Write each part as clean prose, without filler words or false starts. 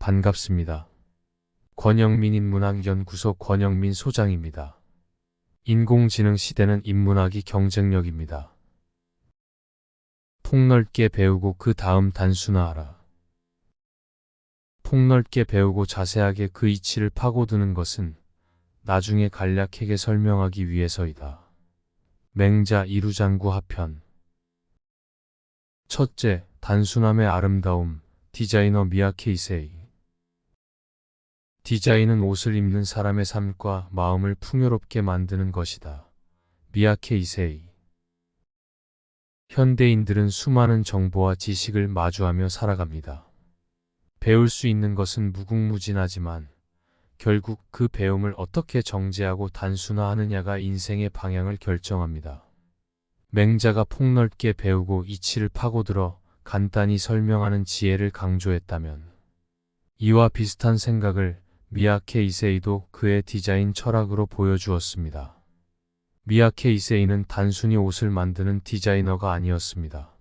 반갑습니다. 권영민 인문학연구소 권영민 소장입니다. 인공지능 시대는 인문학이 경쟁력입니다. 폭넓게 배우고 그 다음 단순화하라. 폭넓게 배우고 자세하게 그 이치를 파고드는 것은 나중에 간략하게 설명하기 위해서이다. 맹자 이루장구 하편. 첫째, 단순함의 아름다움. 디자이너 미야케 이세이. 디자인은 옷을 입는 사람의 삶과 마음을 풍요롭게 만드는 것이다. 미야케 이세이. 현대인들은 수많은 정보와 지식을 마주하며 살아갑니다. 배울 수 있는 것은 무궁무진하지만 결국 그 배움을 어떻게 정제하고 단순화하느냐가 인생의 방향을 결정합니다. 맹자가 폭넓게 배우고 이치를 파고들어 간단히 설명하는 지혜를 강조했다면 이와 비슷한 생각을 미야케 이세이도 그의 디자인 철학으로 보여주었습니다. 미야케 이세이는 단순히 옷을 만드는 디자이너가 아니었습니다.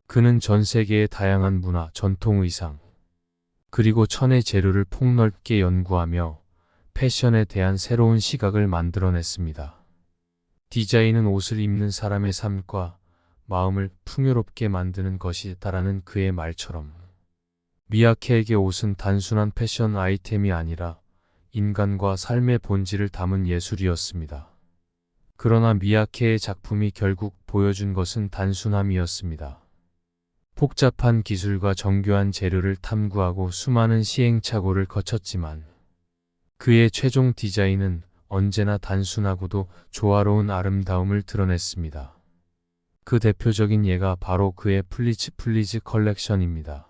그는 전 세계의 다양한 문화, 전통 의상, 그리고 천의 재료를 폭넓게 연구하며 패션에 대한 새로운 시각을 만들어냈습니다. 디자인은 옷을 입는 사람의 삶과 마음을 풍요롭게 만드는 것이다라는 그의 말처럼 미야케에게 옷은 단순한 패션 아이템이 아니라 인간과 삶의 본질을 담은 예술이었습니다. 그러나 미야케의 작품이 결국 보여준 것은 단순함이었습니다. 복잡한 기술과 정교한 재료를 탐구하고 수많은 시행착오를 거쳤지만 그의 최종 디자인은 언제나 단순하고도 조화로운 아름다움을 드러냈습니다. 그 대표적인 예가 바로 그의 플리츠 컬렉션입니다.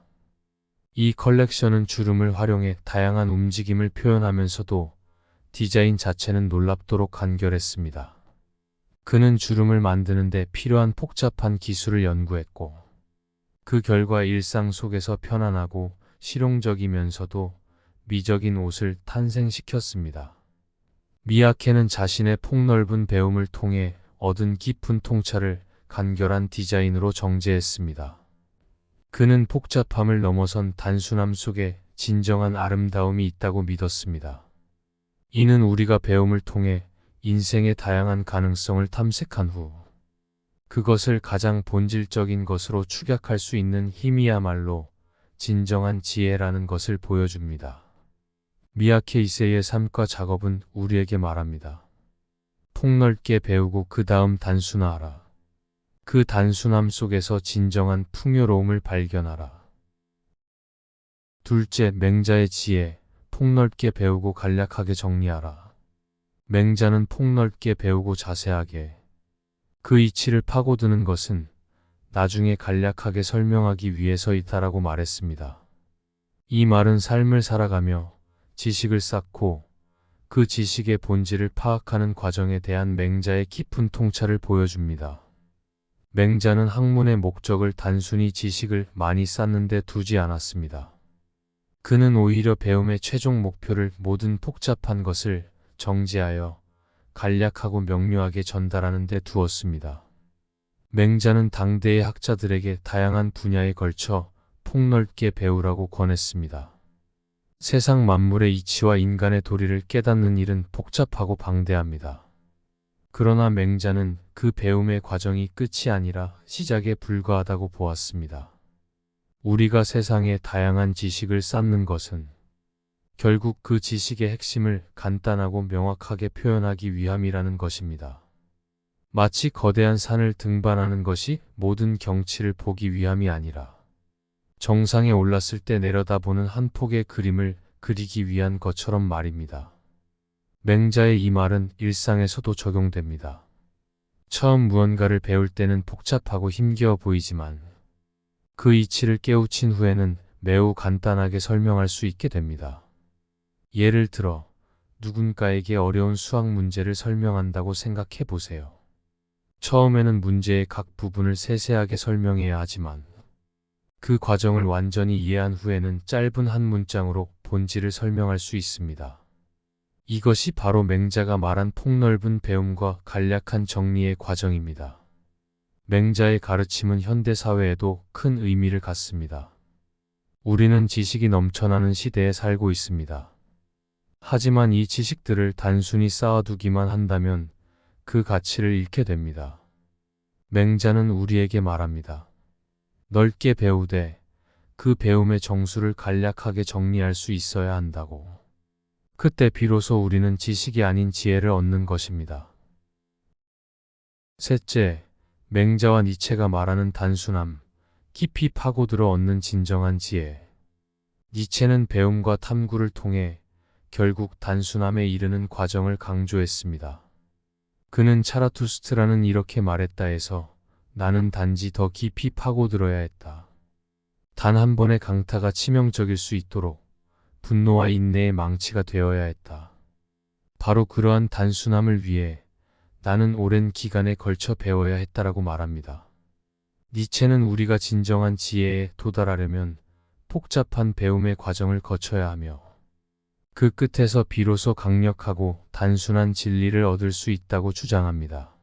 이 컬렉션은 주름을 활용해 다양한 움직임을 표현하면서도 디자인 자체는 놀랍도록 간결했습니다. 그는 주름을 만드는 데 필요한 복잡한 기술을 연구했고 그 결과 일상 속에서 편안하고 실용적이면서도 미적인 옷을 탄생시켰습니다. 미야케는 자신의 폭넓은 배움을 통해 얻은 깊은 통찰을 간결한 디자인으로 정제했습니다. 그는 복잡함을 넘어선 단순함 속에 진정한 아름다움이 있다고 믿었습니다. 이는 우리가 배움을 통해 인생의 다양한 가능성을 탐색한 후 그것을 가장 본질적인 것으로 축약할 수 있는 힘이야말로 진정한 지혜라는 것을 보여줍니다. 미야케 이세이의 삶과 작업은 우리에게 말합니다. 폭넓게 배우고 그 다음 단순화하라. 그 단순함 속에서 진정한 풍요로움을 발견하라. 둘째, 맹자의 지혜. 폭넓게 배우고 간략하게 정리하라. 맹자는 폭넓게 배우고 자세하게 그 이치를 파고드는 것은 나중에 간략하게 설명하기 위해서이다라고 말했습니다. 이 말은 삶을 살아가며 지식을 쌓고 그 지식의 본질을 파악하는 과정에 대한 맹자의 깊은 통찰을 보여줍니다. 맹자는 학문의 목적을 단순히 지식을 많이 쌓는 데 두지 않았습니다. 그는 오히려 배움의 최종 목표를 모든 복잡한 것을 정제하여 간략하고 명료하게 전달하는 데 두었습니다. 맹자는 당대의 학자들에게 다양한 분야에 걸쳐 폭넓게 배우라고 권했습니다. 세상 만물의 이치와 인간의 도리를 깨닫는 일은 복잡하고 방대합니다. 그러나 맹자는 그 배움의 과정이 끝이 아니라 시작에 불과하다고 보았습니다. 우리가 세상에 다양한 지식을 쌓는 것은 결국 그 지식의 핵심을 간단하고 명확하게 표현하기 위함이라는 것입니다. 마치 거대한 산을 등반하는 것이 모든 경치를 보기 위함이 아니라 정상에 올랐을 때 내려다보는 한 폭의 그림을 그리기 위한 것처럼 말입니다. 맹자의 이 말은 일상에서도 적용됩니다. 처음 무언가를 배울 때는 복잡하고 힘겨워 보이지만 그 이치를 깨우친 후에는 매우 간단하게 설명할 수 있게 됩니다. 예를 들어 누군가에게 어려운 수학 문제를 설명한다고 생각해 보세요. 처음에는 문제의 각 부분을 세세하게 설명해야 하지만 그 과정을 완전히 이해한 후에는 짧은 한 문장으로 본질을 설명할 수 있습니다. 이것이 바로 맹자가 말한 폭넓은 배움과 간략한 정리의 과정입니다. 맹자의 가르침은 현대 사회에도 큰 의미를 갖습니다. 우리는 지식이 넘쳐나는 시대에 살고 있습니다. 하지만 이 지식들을 단순히 쌓아두기만 한다면 그 가치를 잃게 됩니다. 맹자는 우리에게 말합니다. 넓게 배우되 그 배움의 정수를 간략하게 정리할 수 있어야 한다고. 그때 비로소 우리는 지식이 아닌 지혜를 얻는 것입니다. 셋째, 맹자와 니체가 말하는 단순함, 깊이 파고들어 얻는 진정한 지혜. 니체는 배움과 탐구를 통해 결국 단순함에 이르는 과정을 강조했습니다. 그는 차라투스트라는 이렇게 말했다 해서 나는 단지 더 깊이 파고들어야 했다. 단 한 번의 강타가 치명적일 수 있도록 분노와 인내의 망치가 되어야 했다. 바로 그러한 단순함을 위해 나는 오랜 기간에 걸쳐 배워야 했다라고 말합니다. 니체는 우리가 진정한 지혜에 도달하려면 복잡한 배움의 과정을 거쳐야 하며 그 끝에서 비로소 강력하고 단순한 진리를 얻을 수 있다고 주장합니다.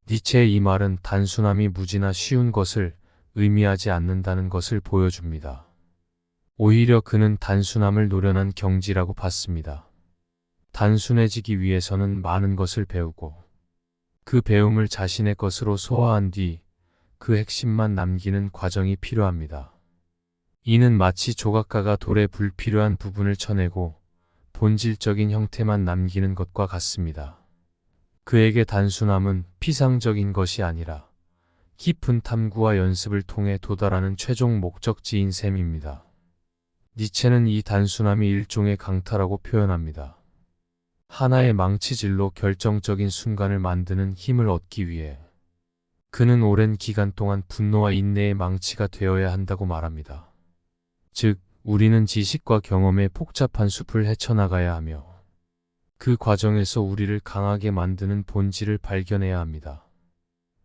니체의 이 말은 단순함이 무지나 쉬운 것을 의미하지 않는다는 것을 보여줍니다. 오히려 그는 단순함을 노련한 경지라고 봤습니다. 단순해지기 위해서는 많은 것을 배우고 그 배움을 자신의 것으로 소화한 뒤 그 핵심만 남기는 과정이 필요합니다. 이는 마치 조각가가 돌의 불필요한 부분을 쳐내고 본질적인 형태만 남기는 것과 같습니다. 그에게 단순함은 피상적인 것이 아니라 깊은 탐구와 연습을 통해 도달하는 최종 목적지인 셈입니다. 니체는 이 단순함이 일종의 강타라고 표현합니다. 하나의 망치질로 결정적인 순간을 만드는 힘을 얻기 위해 그는 오랜 기간 동안 분노와 인내의 망치가 되어야 한다고 말합니다. 즉, 우리는 지식과 경험의 복잡한 숲을 헤쳐나가야 하며 그 과정에서 우리를 강하게 만드는 본질을 발견해야 합니다.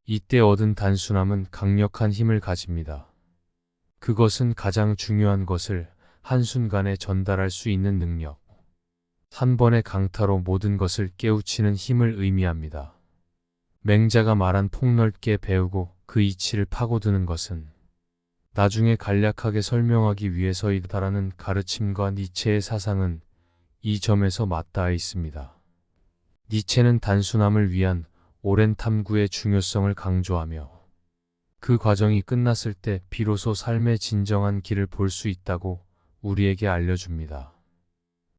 이때 얻은 단순함은 강력한 힘을 가집니다. 그것은 가장 중요한 것을 한순간에 전달할 수 있는 능력, 한 번의 강타로 모든 것을 깨우치는 힘을 의미합니다. 맹자가 말한 폭넓게 배우고 그 이치를 파고드는 것은 나중에 간략하게 설명하기 위해서이다라는 가르침과 니체의 사상은 이 점에서 맞닿아 있습니다. 니체는 단순함을 위한 오랜 탐구의 중요성을 강조하며 그 과정이 끝났을 때 비로소 삶의 진정한 길을 볼 수 있다고 우리에게 알려줍니다.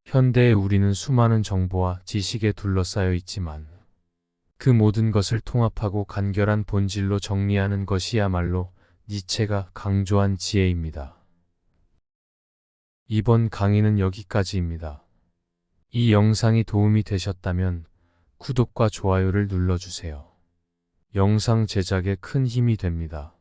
현대의 우리는 수많은 정보와 지식에 둘러싸여 있지만 그 모든 것을 통합하고 간결한 본질로 정리하는 것이야말로 니체가 강조한 지혜입니다. 이번 강의는 여기까지입니다. 이 영상이 도움이 되셨다면 구독과 좋아요를 눌러주세요. 영상 제작에 큰 힘이 됩니다.